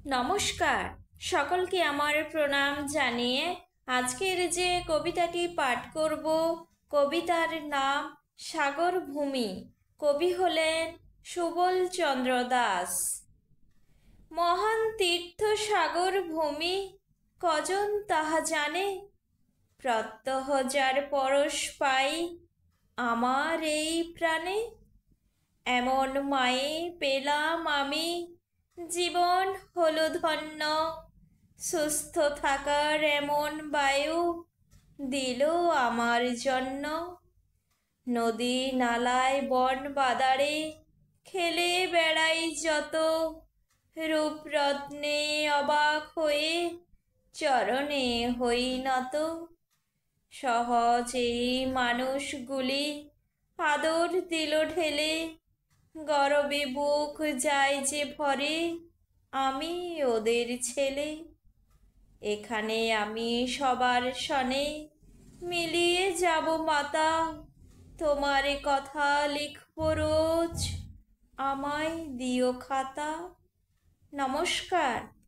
নমস্কার। সকলকে আমার প্রণাম জানিয়ে আজকের যে কবিতাটি পাঠ করব, কবিতার নাম সাগর ভূমি। কবি হলেন সুবল চন্দ্র দাস। মহান তীর্থ সাগর ভূমি, কজন তাহা জানে? প্রত্যহ যার পরশ পাই আমার এই প্রাণে। এমন মায়ে পেলাম আমি, জীবন হলো ধন্য। সুস্থ থাকার এমন বায়ু দিল আমার জন্য। নদী নালায় বন বাদারে খেলে বেড়াই যত, রূপরত্নে অবাক হয়ে চরণে হই নত। সহজ এই মানুষগুলি আদর দিল ঢেলে, গরবে বুক যায় যে ভরে আমি ওদের ছেলে। এখানে আমি সবার সনে মিলিয়ে যাব মাতা, তোমার কথা লিখব রোজ, আমায় দিও খাতা। নমস্কার।